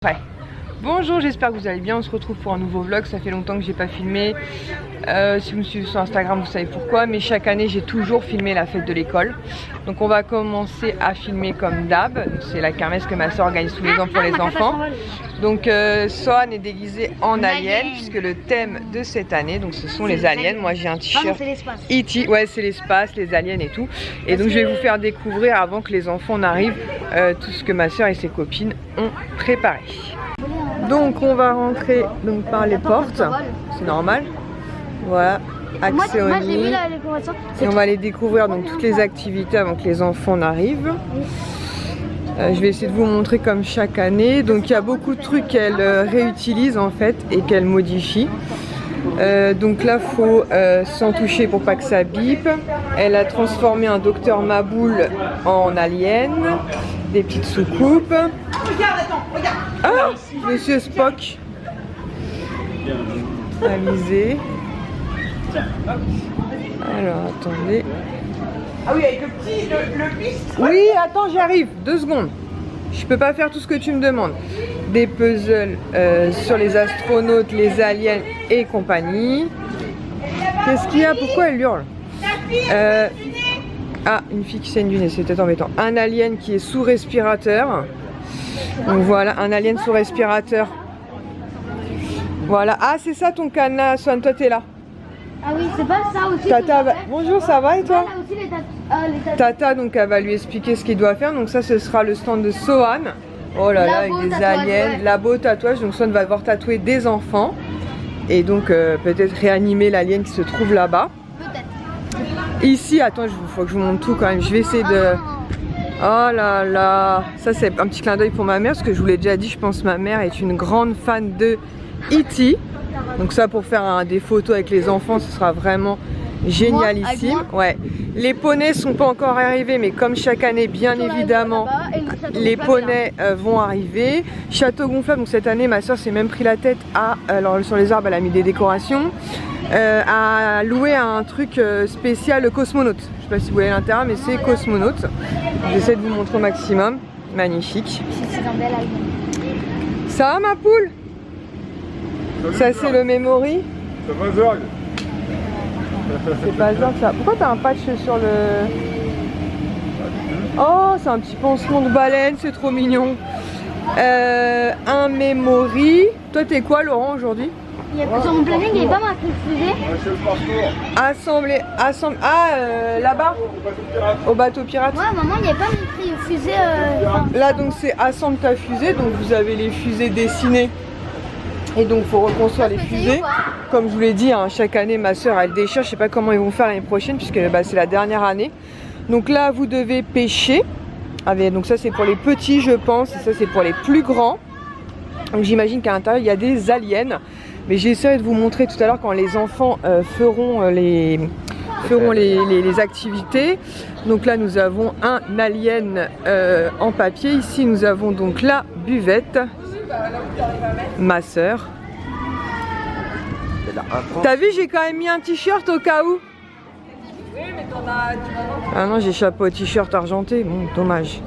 Ouais. Bonjour, j'espère que vous allez bien. On se retrouve pour un nouveau vlog. Ça fait longtemps que j'ai pas filmé. Si vous me suivez sur Instagram, vous savez pourquoi. Mais chaque année, j'ai toujours filmé la fête de l'école. Donc on va commencer à filmer comme d'hab. C'est la kermesse que ma soeur organise tous les ans pour les enfants. Donc Sohan est déguisée en alien puisque le thème de cette année, donc ce sont les aliens. Moi j'ai un t-shirt E.T. Ouais, c'est l'espace, les aliens et tout. Et donc je vais vous faire découvrir avant que les enfants n'arrivent tout ce que ma soeur et ses copines ont préparé. Donc on va rentrer donc par les portes, c'est normal. Voilà, accès au nid. Et on va aller découvrir donc toutes les activités avant que les enfants n'arrivent. Je vais essayer de vous montrer comme chaque année. Donc il y a beaucoup de trucs qu'elle réutilise en fait et qu'elle modifie. Donc là faut s'en toucher pour pas que ça bipe. Elle a transformé un docteur Maboul en alien. Des petites soucoupes. Ah, Monsieur Spock. Alizé. Alors attendez. Ah oui, avec le piste. Oui, attends, j'arrive. 2 secondes. Je peux pas faire tout ce que tu me demandes. Des puzzles sur les astronautes, les aliens et compagnie. Qu'est-ce qu'il y a? Pourquoi elle hurle? Ah, une fille qui saigne du nez, c'est peut-être embêtant. Un alien qui est sous respirateur. Donc voilà, un alien sous respirateur. Voilà. Ah, c'est ça ton canard, Swan, toi t'es là. Ah oui, c'est pas ça aussi. Tata, bonjour, ça va et toi? Là aussi, les Tata, donc elle va lui expliquer ce qu'il doit faire. Donc ça, ce sera le stand de Sohan. Oh là là, avec des aliens. Ouais. Labo tatouage, donc Swan va devoir tatouer des enfants. Et donc peut-être réanimer l'alien qui se trouve là-bas. Ici, attends, il faut que je vous montre tout quand même. Je vais essayer de... Oh là là. Ça, c'est un petit clin d'œil pour ma mère, parce que je vous l'ai déjà dit, je pense que ma mère est une grande fan de E.T. Donc ça, pour faire des photos avec les enfants, ce sera vraiment génialissime. Ouais. Les poneys sont pas encore arrivés, mais comme chaque année, bien évidemment, les poneys vont arriver. Château gonflable, donc cette année, ma soeur s'est même pris la tête à... Alors sur les arbres, elle a mis des décorations. À louer un truc spécial cosmonaute. Je sais pas si vous voyez l'intérieur, mais c'est cosmonaute. J'essaie de vous montrer au maximum. Magnifique. Ça va ma poule? Ça c'est le memory. Ça va Zorg? C'est pas Zorg ça. Pourquoi t'as un patch sur le... Oh, c'est un petit pansement de baleine, c'est trop mignon. Un memory. Toi t'es quoi Laurent aujourd'hui? Sur mon planning, il n'y avait pas marqué fusée. Assembler. Ah, là-bas au bateau pirate. Ouais, maman, il n'y avait pas marqué fusée. Là, donc, c'est assemble ta fusée. Donc, vous avez les fusées dessinées. Et donc, il faut reconstruire les fusées. Comme je vous l'ai dit, hein, chaque année, ma soeur, elle déchire. Je sais pas comment ils vont faire l'année prochaine, puisque bah, c'est la dernière année. Donc là, vous devez pêcher. Donc, ça, c'est pour les petits, je pense. Et ça, c'est pour les plus grands. Donc, j'imagine qu'à l'intérieur, il y a des aliens. Mais j'essaierai de vous montrer tout à l'heure quand les enfants feront les activités. Donc là nous avons un alien en papier. Ici nous avons donc la buvette. Ma soeur. T'as vu, j'ai quand même mis un t-shirt au cas où. Oui, mais t'en as... Ah non, j'ai échappé au t-shirt argenté. Bon, dommage.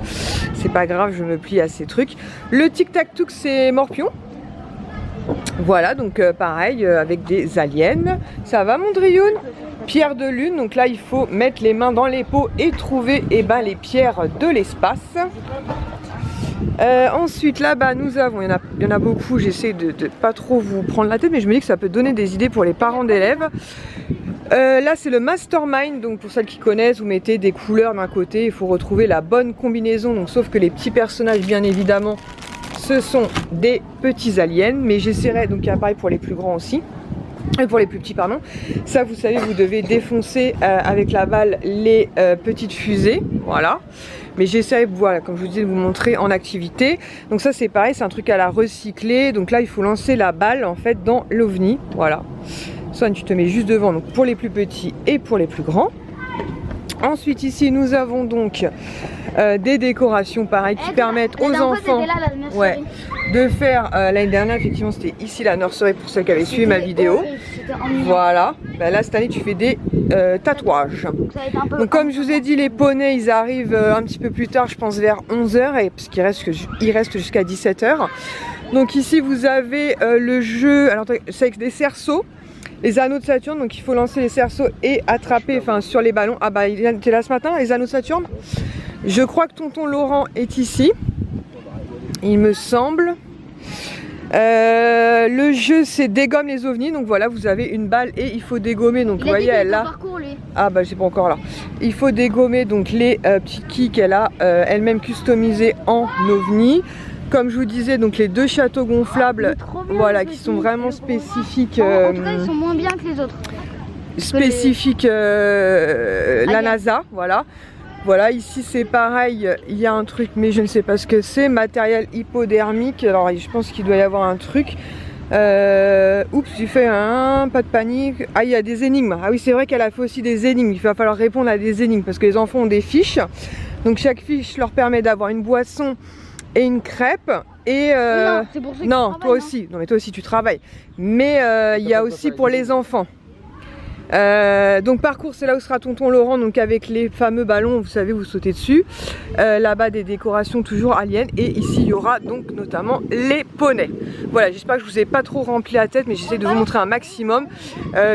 C'est pas grave, je me plie à ces trucs. Le tic-tac-touc, c'est Morpion. Voilà, donc pareil avec des aliens. Ça va mon Drioun? Pierre de lune, donc là il faut mettre les mains dans les pots et trouver les pierres de l'espace. Ensuite là-bas nous avons, il y en a beaucoup, j'essaie de pas trop vous prendre la tête, mais je me dis que ça peut donner des idées pour les parents d'élèves. Là c'est le mastermind, donc pour celles qui connaissent, vous mettez des couleurs d'un côté, il faut retrouver la bonne combinaison, donc sauf que les petits personnages bien évidemment ce sont des petits aliens, mais j'essaierai, donc il y a pareil pour les plus grands aussi, et pour les plus petits pardon. Ça vous savez, vous devez défoncer avec la balle les petites fusées, voilà. Mais j'essaierai, voilà, comme je vous dis, de vous montrer en activité. Donc ça c'est pareil, c'est un truc à la recycler, donc là il faut lancer la balle en fait dans l'ovni, voilà. Soit tu te mets juste devant, donc pour les plus petits et pour les plus grands. Ensuite ici nous avons donc des décorations pareil qui permettent aux enfants de faire l'année dernière effectivement c'était ici la nursery pour ceux qui avaient suivi ma vidéo. Voilà, là cette année tu fais des tatouages. Donc comme je vous ai dit, les poneys ils arrivent un petit peu plus tard, je pense vers 11 h, parce qu'il reste jusqu'à 17 h. Donc ici vous avez le jeu, alors c'est avec des cerceaux, les anneaux de Saturne, donc il faut lancer les cerceaux et attraper enfin sur les ballons. Ah bah il était là ce matin, les anneaux de Saturne. Je crois que tonton Laurent est ici, il me semble. Le jeu c'est dégomme les ovnis, donc voilà vous avez une balle et il faut dégommer, donc vous voyez elle a... Ah bah c'est pas encore là. Il faut dégommer donc les petites quilles qu'elle a elle-même customisées en ovni. Comme je vous disais, donc les deux châteaux gonflables, voilà, qui sont vraiment spécifiques. En tout cas, ils sont moins bien que les autres. Spécifiques la NASA, voilà. Voilà, ici c'est pareil, il y a un truc, mais je ne sais pas ce que c'est. Matériel hypodermique, alors je pense qu'il doit y avoir un truc. Oups, j'ai fait un, pas de panique. Ah, il y a des énigmes. Ah oui, c'est vrai qu'elle a fait aussi des énigmes. Il va falloir répondre à des énigmes parce que les enfants ont des fiches. Donc chaque fiche leur permet d'avoir une boisson et une crêpe. Et non, c'est pour ceux qui non, travaillent, toi aussi. Non, mais toi aussi tu travailles. Mais il y a aussi pour les enfants. Donc parcours, c'est là où sera tonton Laurent, donc avec les fameux ballons, vous savez, vous sautez dessus. Là-bas des décorations toujours aliens, et ici il y aura donc notamment les poneys. Voilà, j'espère que je vous ai pas trop rempli la tête, mais j'essaie de vous montrer un maximum,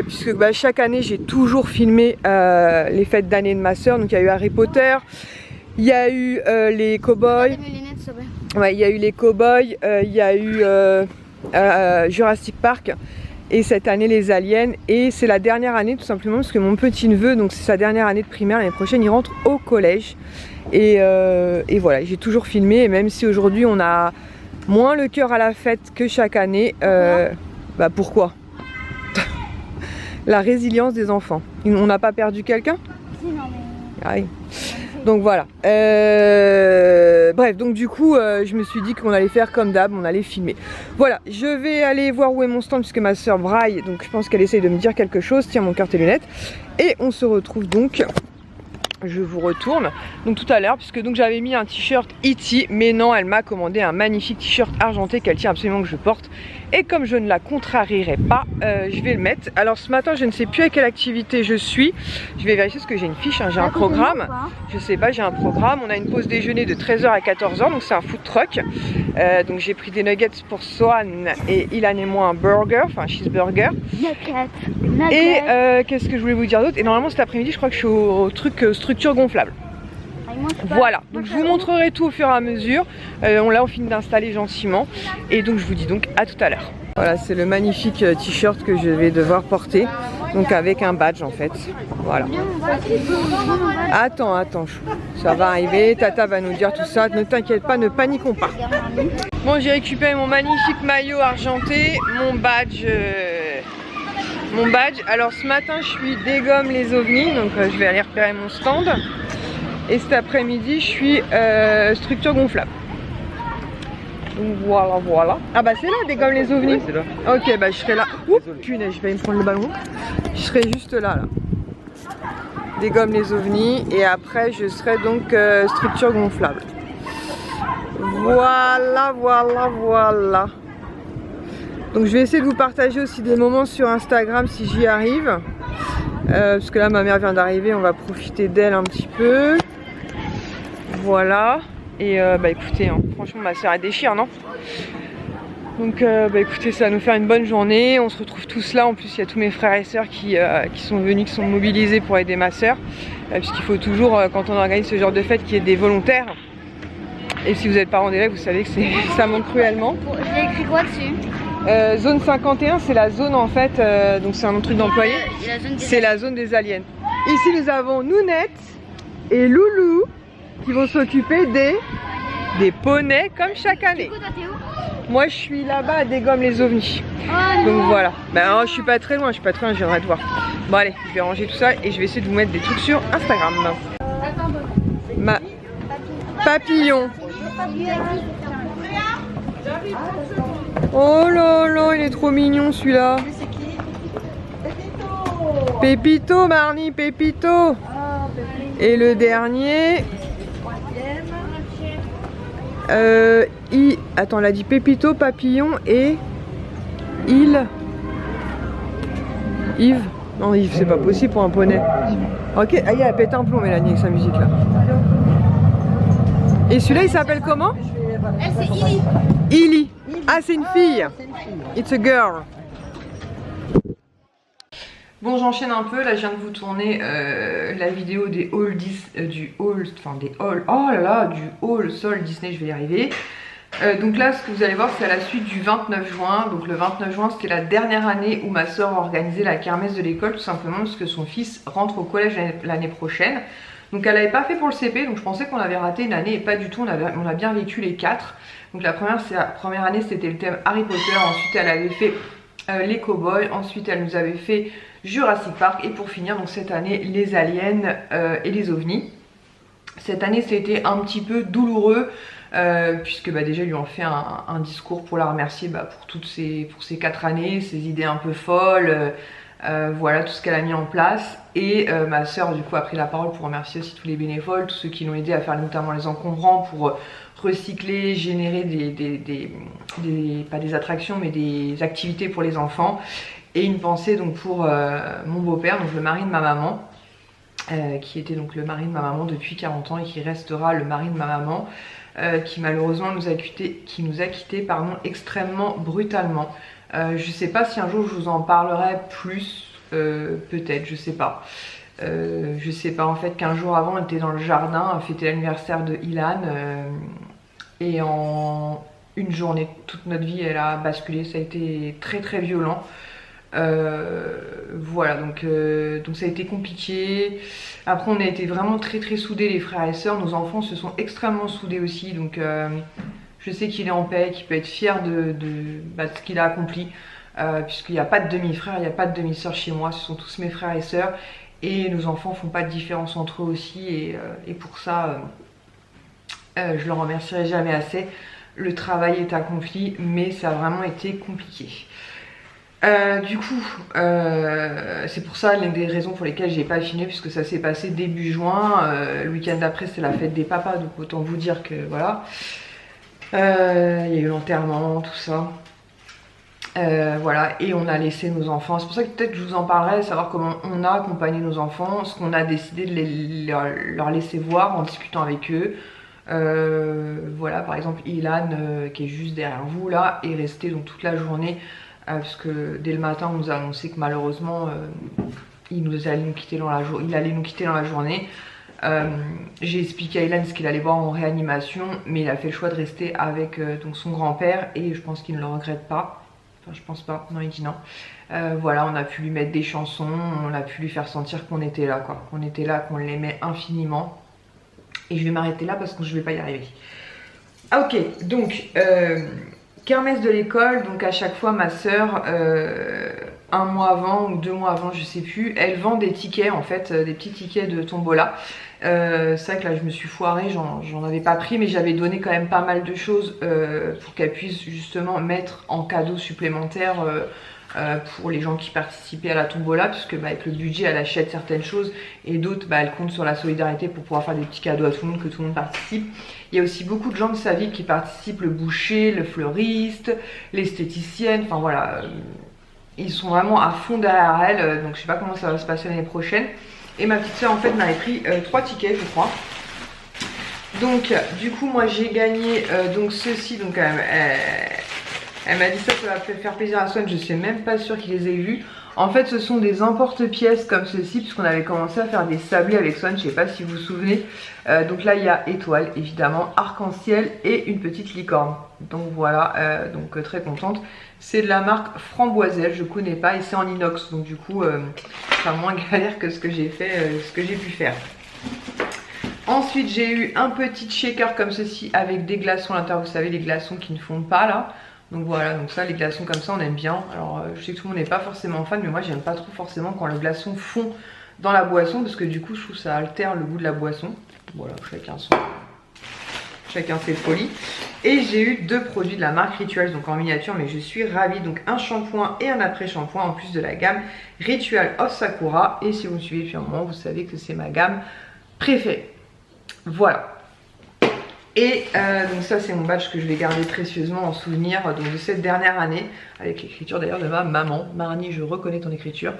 puisque bah, chaque année j'ai toujours filmé les fêtes d'année de ma soeur. Donc il y a eu Harry Potter, il y a eu les cow-boys, ouais, il y a eu les cow-boys, il y a eu Jurassic Park. Et cette année les aliens, et c'est la dernière année tout simplement parce que mon petit neveu, donc c'est sa dernière année de primaire, l'année prochaine il rentre au collège. Et voilà, j'ai toujours filmé, et même si aujourd'hui on a moins le cœur à la fête que chaque année, bah pourquoi? La résilience des enfants. On n'a pas perdu quelqu'un? Si, non, mais... Oui. Donc voilà, bref, donc du coup je me suis dit qu'on allait faire comme d'hab, on allait filmer. Voilà, je vais aller voir où est mon stand puisque ma soeur braille, donc je pense qu'elle essaye de me dire quelque chose. Tiens mon cœur, tes lunettes. Et on se retrouve donc, je vous retourne, donc tout à l'heure, puisque donc j'avais mis un t-shirt E.T, mais non, elle m'a commandé un magnifique t-shirt argenté qu'elle tient absolument que je porte. Et comme je ne la contrarierai pas, je vais le mettre. Alors ce matin, je ne sais plus à quelle activité je suis. Je vais vérifier parce que j'ai une fiche, hein, j'ai un programme. Je sais pas, j'ai un programme. On a une pause déjeuner de 13h à 14h, donc c'est un food truck. Donc j'ai pris des nuggets pour Swan et Ilan et moi un burger, enfin un cheeseburger. Et qu'est-ce que je voulais vous dire d'autre? Et normalement cet après-midi, je crois que je suis au truc structure gonflable. Voilà, donc je vous montrerai tout au fur et à mesure. Là on finit d'installer gentiment. Et donc je vous dis donc à tout à l'heure. Voilà, c'est le magnifique t-shirt que je vais devoir porter. Donc avec un badge en fait. Voilà. Attends, ça va arriver. Tata va nous dire tout ça. Ne t'inquiète pas, ne paniquons pas. Bon, j'ai récupéré mon magnifique maillot argenté, mon badge. Alors ce matin je suis dégomme les ovnis. Donc je vais aller repérer mon stand. Et cet après-midi, je suis structure gonflable. Donc voilà. Ah bah c'est là, dégomme les ovnis. Ouais, c'est là. Ok, bah je serai là. Oups, punaise, je vais me prendre le ballon. Je serai juste là. Dégomme les ovnis. Et après, je serai donc structure gonflable. Voilà. Donc je vais essayer de vous partager aussi des moments sur Instagram si j'y arrive. Parce que là, ma mère vient d'arriver, on va profiter d'elle un petit peu. Voilà, et bah écoutez, hein, franchement ma soeur elle déchire, non? Donc bah écoutez, ça va nous faire une bonne journée, on se retrouve tous là. En plus il y a tous mes frères et sœurs qui sont venus, qui sont mobilisés pour aider ma soeur, puisqu'il faut toujours, quand on organise ce genre de fête, qu'il y ait des volontaires. Et si vous êtes parents d'élèves, vous savez que ça manque cruellement. J'ai écrit quoi dessus? Zone 51, c'est la zone en fait, donc c'est un autre truc d'employé, c'est la zone des aliens. Ici nous avons Nounette et Loulou qui vont s'occuper des poneys comme chaque année. Moi je suis là-bas à dégomme les ovnis. Donc voilà, ben je suis pas très loin, je viendrai te voir. Bon allez, je vais ranger tout ça et je vais essayer de vous mettre des trucs sur Instagram. Ma papillon. Oh là là, il est trop mignon celui-là. Pépito, Marnie, Pépito. Et le dernier. Attends, elle a dit Pépito, Papillon et Yves. Non, Yves, c'est pas possible pour un poney. Ok, ah, il a pété un plomb, Mélanie, avec sa musique là. Et celui-là, il s'appelle comment? Elle, c'est Illy. Illy. Ah, c'est une fille. It's a girl. Bon, j'enchaîne un peu. Là, je viens de vous tourner la vidéo des hauls du haul sol Disney. Je vais y arriver. Donc là, ce que vous allez voir, c'est à la suite du 29 juin. Donc le 29 juin, c'était la dernière année où ma soeur a organisé la kermesse de l'école, tout simplement parce que son fils rentre au collège l'année prochaine. Donc elle n'avait pas fait pour le CP, donc je pensais qu'on avait raté une année et pas du tout, on a bien vécu les 4. Donc la première année, c'était le thème Harry Potter. Ensuite, elle avait fait les Cowboys. Ensuite, elle nous avait fait Jurassic Park. Et pour finir, donc cette année, les aliens et les ovnis. Cette année, c'était un petit peu douloureux. Puisque déjà ils lui ont fait un discours pour la remercier pour ces 4 années, ses idées un peu folles, voilà tout ce qu'elle a mis en place. Et ma soeur du coup a pris la parole pour remercier aussi tous les bénévoles, tous ceux qui l'ont aidé à faire notamment les encombrants pour recycler, générer pas des attractions mais des activités pour les enfants. Et une pensée donc pour mon beau-père, donc le mari de ma maman, qui était donc le mari de ma maman depuis 40 ans et qui restera le mari de ma maman. Qui malheureusement nous a quittés extrêmement brutalement. Je sais pas si un jour je vous en parlerai plus, peut-être, je sais pas. Je sais pas en fait qu'un jour avant on était dans le jardin à fêter l'anniversaire de Ilan et en une journée, toute notre vie elle a basculé, ça a été très très violent. Voilà, donc ça a été compliqué. Après on a été vraiment très très soudés les frères et sœurs, nos enfants se sont extrêmement soudés aussi, donc je sais qu'il est en paix, qu'il peut être fier de ce qu'il a accompli, puisqu'il n'y a pas de demi-frère, il n'y a pas de demi-sœur chez moi, ce sont tous mes frères et sœurs, et nos enfants font pas de différence entre eux aussi, et pour ça je le remercierai jamais assez. Le travail est accompli, mais ça a vraiment été compliqué. Du coup, c'est pour ça l'une des raisons pour lesquelles j'ai pas filmé, puisque ça s'est passé début juin. Le week-end d'après c'est la fête des papas, donc autant vous dire que voilà. Il y a eu l'enterrement, tout ça. Voilà, et on a laissé nos enfants. C'est pour ça que peut-être je vous en parlerai, savoir comment on a accompagné nos enfants, ce qu'on a décidé de leur laisser voir en discutant avec eux. Voilà, par exemple Ilan qui est juste derrière vous là, est resté donc toute la journée. Parce que dès le matin on nous a annoncé que malheureusement il allait nous quitter dans la journée. J'ai expliqué à Ilan ce qu'il allait voir en réanimation, mais il a fait le choix de rester avec donc son grand-père et je pense qu'il ne le regrette pas. Enfin je pense pas, non il dit non. Voilà, on a pu lui mettre des chansons, on a pu lui faire sentir qu'on était là quoi, qu'on était là, qu'on l'aimait infiniment. Et je vais m'arrêter là parce que je vais pas y arriver. Ah ok, donc kermesse de l'école, donc à chaque fois ma soeur, un mois avant ou 2 mois avant, je sais plus, elle vend des tickets en fait, des petits tickets de tombola. C'est vrai que là je me suis foirée, j'en avais pas pris, mais j'avais donné quand même pas mal de choses pour qu'elle puisse justement mettre en cadeau supplémentaire pour les gens qui participaient à la tombola, puisque avec le budget elle achète certaines choses et d'autres elle compte sur la solidarité pour pouvoir faire des petits cadeaux à tout le monde, que tout le monde participe. Il y a aussi beaucoup de gens de sa vie qui participent, le boucher, le fleuriste, l'esthéticienne, enfin voilà, ils sont vraiment à fond derrière elle, donc je sais pas comment ça va se passer l'année prochaine. Et ma petite soeur en fait m'avait pris 3 tickets je crois. Donc du coup moi j'ai gagné donc ceci, donc elle m'a dit ça va faire plaisir à Swan, je suis même pas sûre qu'il les ait vus. En fait ce sont des emporte-pièces comme ceci, puisqu'on avait commencé à faire des sablés avec Swan, je sais pas si vous vous souvenez. Donc là il y a étoile évidemment, arc-en-ciel et une petite licorne. Donc voilà, donc très contente. C'est de la marque Framboiselle, je connais pas et c'est en inox, donc du coup c'est moins galère que ce que j'ai fait, ce que j'ai pu faire. Ensuite j'ai eu un petit shaker comme ceci avec des glaçons à l'intérieur, vous savez les glaçons qui ne fondent pas là. Donc voilà, donc ça les glaçons comme ça on aime bien. Alors je sais que tout le monde n'est pas forcément fan, mais moi j'aime pas trop forcément quand le glaçon fond dans la boisson, parce que du coup je trouve que ça altère le goût de la boisson. Voilà, chacun ses folies. Et j'ai eu 2 produits de la marque Rituals, donc en miniature, mais je suis ravie. Donc un shampoing et un après-shampoing en plus de la gamme Ritual of Sakura. Et si vous me suivez depuis un moment, vous savez que c'est ma gamme préférée. Voilà. Et donc ça c'est mon badge que je vais garder précieusement en souvenir donc, de cette dernière année, avec l'écriture d'ailleurs de ma maman. Marnie, je reconnais ton écriture.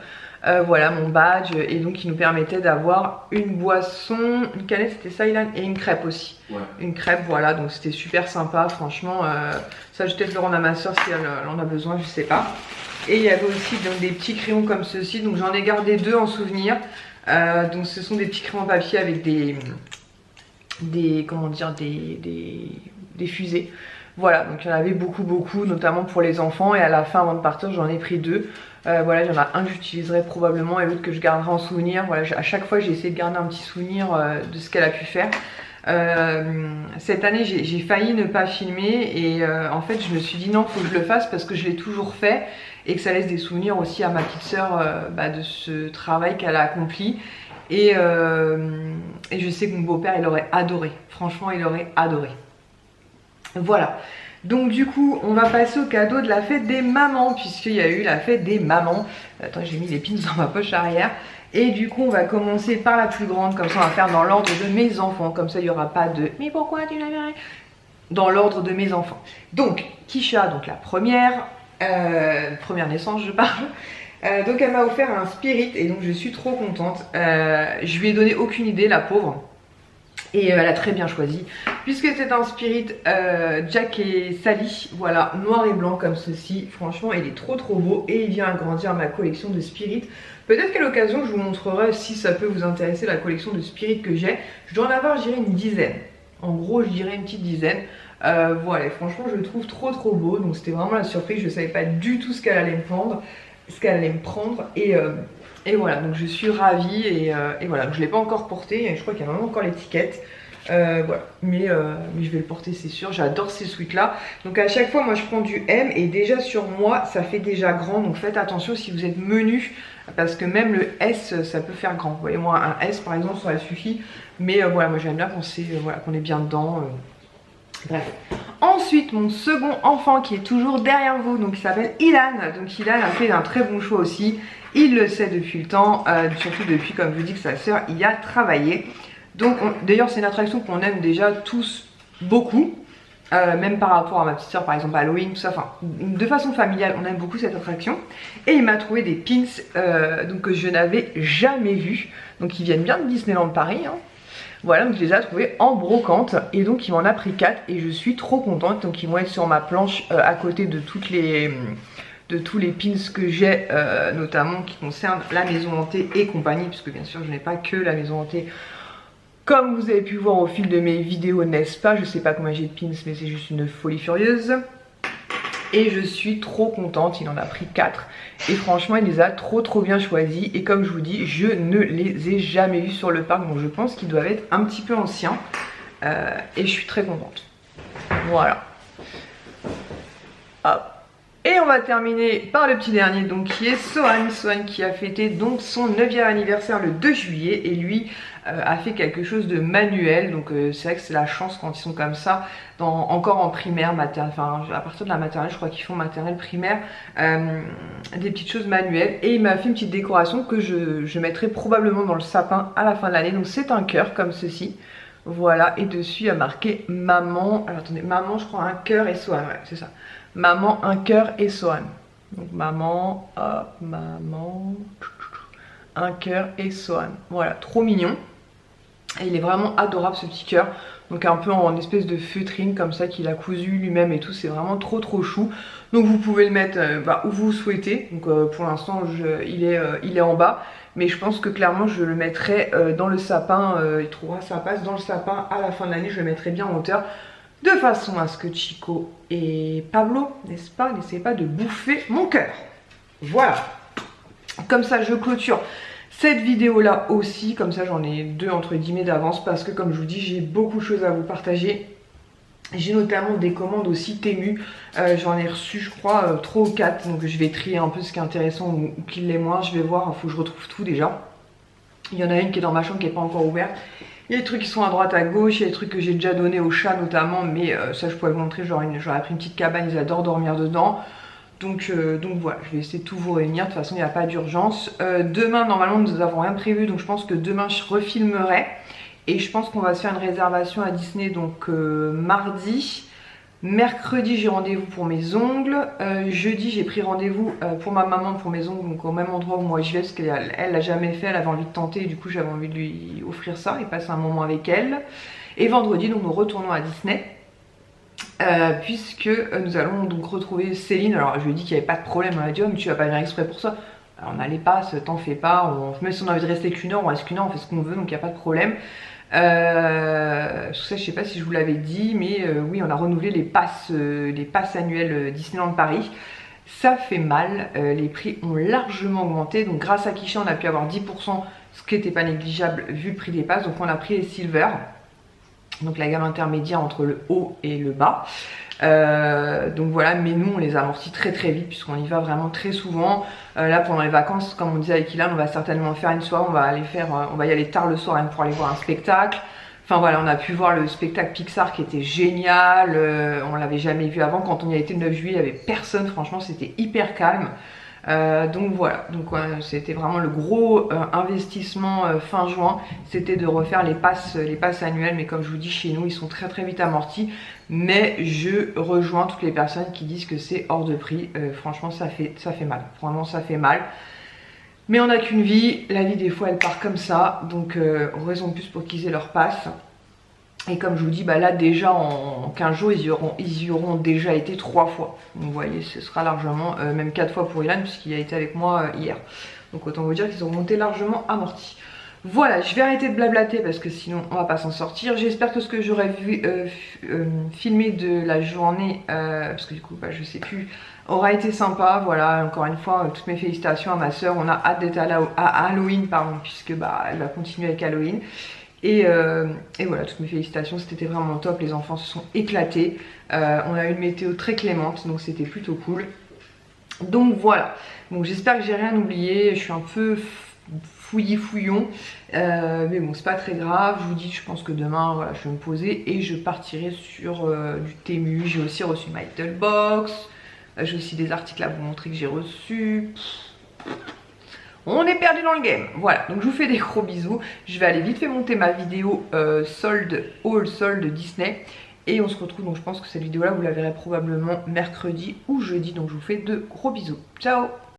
Voilà mon badge, et donc qui nous permettait d'avoir une boisson, une canette, c'était ça Ilan, et une crêpe aussi. Ouais. Une crêpe, voilà, donc c'était super sympa, franchement. Ça je vais peut-être le rendre à ma soeur si elle en a besoin, je sais pas. Et il y avait aussi donc, des petits crayons comme ceci, donc j'en ai gardé 2 en souvenir. Donc ce sont des petits crayons en papier avec comment dire, des fusées. Voilà, donc il y en avait beaucoup, notamment pour les enfants, et à la fin avant de partir j'en ai pris 2. Voilà, il y en a un que j'utiliserai probablement et l'autre que je garderai en souvenir. Voilà, à chaque fois j'ai essayé de garder un petit souvenir de ce qu'elle a pu faire. Cette année j'ai failli ne pas filmer, et en fait je me suis dit non, faut que je le fasse parce que je l'ai toujours fait et que ça laisse des souvenirs aussi à ma petite soeur de ce travail qu'elle a accompli. Et je sais que mon beau-père il aurait adoré, franchement il aurait adoré. Voilà, donc du coup on va passer au cadeau de la fête des mamans, puisqu'il y a eu la fête des mamans. Attends, j'ai mis les pins dans ma poche arrière. Et du coup on va commencer par la plus grande, comme ça on va faire dans l'ordre de mes enfants, comme ça il n'y aura pas de mais pourquoi tu n'avais rien, dans l'ordre de mes enfants. Donc Kisha, donc la première naissance je parle. Donc elle m'a offert un spirit et donc je suis trop contente. Je lui ai donné aucune idée, la pauvre, et elle a très bien choisi puisque c'est un spirit Jack et Sally, voilà, noir et blanc comme ceci. Franchement il est trop beau et il vient agrandir ma collection de spirit. Peut-être qu'à l'occasion je vous montrerai, si ça peut vous intéresser, la collection de spirit que j'ai. Je dois en avoir, je dirais, une dizaine. En gros je dirais une petite dizaine. Voilà, franchement je le trouve trop beau, donc c'était vraiment la surprise. Je savais pas du tout ce qu'elle allait me prendre, et voilà, donc je suis ravie, et voilà, je l'ai pas encore porté, et je crois qu'il y a vraiment encore l'étiquette. Voilà, mais je vais le porter, c'est sûr. J'adore ces sweats là. Donc à chaque fois moi je prends du M, et déjà sur moi ça fait déjà grand, donc faites attention si vous êtes menu, parce que même le S ça peut faire grand. Vous voyez, moi un S par exemple ça suffit, mais voilà, moi j'aime bien quand c'est voilà, qu'on est bien dedans. Bref. Ensuite mon second enfant qui est toujours derrière vous, donc il s'appelle Ilan. Donc Ilan a fait un très bon choix aussi, il le sait depuis le temps, surtout depuis, comme je vous dis, que sa soeur y a travaillé. Donc d'ailleurs c'est une attraction qu'on aime déjà tous beaucoup, même par rapport à ma petite soeur, par exemple Halloween, tout ça, enfin de façon familiale on aime beaucoup cette attraction. Et il m'a trouvé des pins donc, que je n'avais jamais vus, donc ils viennent bien de Disneyland Paris, hein. Voilà, donc je les ai trouvés en brocante, et donc il m'en a pris 4 et je suis trop contente. Donc ils vont être sur ma planche à côté de tous les pins que j'ai, notamment qui concernent la maison hantée et compagnie, puisque bien sûr je n'ai pas que la maison hantée, comme vous avez pu voir au fil de mes vidéos, n'est-ce pas? Je sais pas combien j'ai de pins, mais c'est juste une folie furieuse. Et je suis trop contente, il en a pris 4. Et franchement il les a trop bien choisis. Et comme je vous dis, je ne les ai jamais vus sur le parc, donc je pense qu'ils doivent être un petit peu anciens. Et je suis très contente. Voilà. Hop. Et on va terminer par le petit dernier, donc qui est Sohan. Sohan qui a fêté donc son 9e anniversaire le 2 juillet. Et lui a fait quelque chose de manuel. Donc c'est vrai que c'est la chance quand ils sont comme ça, encore en primaire, maternelle, enfin à partir de la maternelle, je crois qu'ils font maternelle, primaire, des petites choses manuelles. Et il m'a fait une petite décoration que je mettrai probablement dans le sapin à la fin de l'année. Donc c'est un cœur comme ceci. Voilà, et dessus il y a marqué maman. Alors attendez, maman, je crois, un cœur et Sohan, ouais, c'est ça. Maman, un cœur et Sohan. Donc maman, hop, maman, un cœur et Sohan. Voilà, trop mignon. Et il est vraiment adorable ce petit cœur. Donc un peu en espèce de feutrine comme ça qu'il a cousu lui-même et tout. C'est vraiment trop chou. Donc vous pouvez le mettre où vous souhaitez. Donc pour l'instant il est en bas. Mais je pense que clairement je le mettrai dans le sapin. Il trouvera sa place dans le sapin à la fin de l'année. Je le mettrai bien en hauteur, de façon à ce que Chico et Pablo, n'est-ce pas, n'essayez pas de bouffer mon cœur. Voilà. Comme ça je clôture cette vidéo là aussi. Comme ça j'en ai 2 entre guillemets d'avance, parce que comme je vous dis, j'ai beaucoup de choses à vous partager. J'ai notamment des commandes aussi Temu. J'en ai reçu je crois 3 ou 4. Donc je vais trier un peu ce qui est intéressant ou qui l'est moins. Je vais voir, il faut que je retrouve tout déjà. Il y en a une qui est dans ma chambre qui n'est pas encore ouverte. Il y a des trucs qui sont à droite à gauche. Il y a des trucs que j'ai déjà donné aux chats notamment. Mais ça je pourrais vous montrer. J'aurais pris une petite cabane, ils adorent dormir dedans. Donc voilà, je vais essayer de tout vous réunir. De toute façon il n'y a pas d'urgence. Demain normalement nous n'avons rien prévu. Donc je pense que demain je refilmerai. Et je pense qu'on va se faire une réservation à Disney donc mardi. Mercredi j'ai rendez-vous pour mes ongles, jeudi j'ai pris rendez-vous pour ma maman pour mes ongles, donc au même endroit où moi je vais parce qu'elle l'a jamais fait, elle avait envie de tenter et du coup j'avais envie de lui offrir ça et passer un moment avec elle. Et vendredi donc nous retournons à Disney puisque nous allons donc retrouver Céline. Alors je lui ai dit qu'il n'y avait pas de problème, elle m'a dit oh mais tu vas pas venir exprès pour ça. Alors on a les passes, t'en fais pas, même si on a envie de rester qu'une heure, on reste qu'une heure, on fait ce qu'on veut donc il n'y a pas de problème. Tout ça je sais pas si je vous l'avais dit mais oui on a renouvelé les passes annuelles Disneyland Paris. Ça fait mal, les prix ont largement augmenté, donc grâce à Kisha on a pu avoir 10%, ce qui n'était pas négligeable vu le prix des passes. Donc on a pris les Silver, donc la gamme intermédiaire entre le haut et le bas. Donc voilà, mais nous on les amortit très vite puisqu'on y va vraiment très souvent. Là pendant les vacances, comme on disait avec Ilan, on va certainement faire une soirée, on va y aller tard le soir même pour aller voir un spectacle. Enfin voilà, on a pu voir le spectacle Pixar qui était génial, on l'avait jamais vu avant. Quand on y a été le 9 juillet, il n'y avait personne, franchement c'était hyper calme. Donc voilà, donc c'était vraiment le gros investissement fin juin, c'était de refaire les passes annuelles, mais comme je vous dis chez nous ils sont très vite amortis. Mais je rejoins toutes les personnes qui disent que c'est hors de prix, franchement ça fait mal, vraiment ça fait mal. Mais on n'a qu'une vie, la vie des fois elle part comme ça, donc raison de plus pour qu'ils aient leur passe. Et comme je vous dis, bah là déjà en 15 jours, ils y auront déjà été 3 fois. Donc vous voyez, ce sera largement, même 4 fois pour Ilan, puisqu'il a été avec moi hier. Donc autant vous dire qu'ils auront été largement amortis. Voilà, je vais arrêter de blablater parce que sinon on va pas s'en sortir. J'espère que ce que j'aurais vu filmé de la journée, parce que du coup bah, je sais plus, aura été sympa. Voilà, encore une fois, toutes mes félicitations à ma soeur. On a hâte d'être à Halloween, pardon, puisque bah, elle va continuer avec Halloween. Et voilà, toutes mes félicitations, c'était vraiment top, les enfants se sont éclatés. On a eu une météo très clémente, donc c'était plutôt cool. Donc voilà, donc j'espère que j'ai rien oublié, je suis un peu fouillon, mais bon c'est pas très grave. Je vous dis, je pense que demain voilà, je vais me poser et je partirai sur du Temu. J'ai aussi reçu My Little Box, j'ai aussi des articles à vous montrer que j'ai reçus. On est perdu dans le game. Voilà, donc je vous fais des gros bisous. Je vais aller vite fait monter ma vidéo haul solde Disney. Et on se retrouve, donc je pense que cette vidéo là vous la verrez probablement mercredi ou jeudi. Donc je vous fais de gros bisous. Ciao!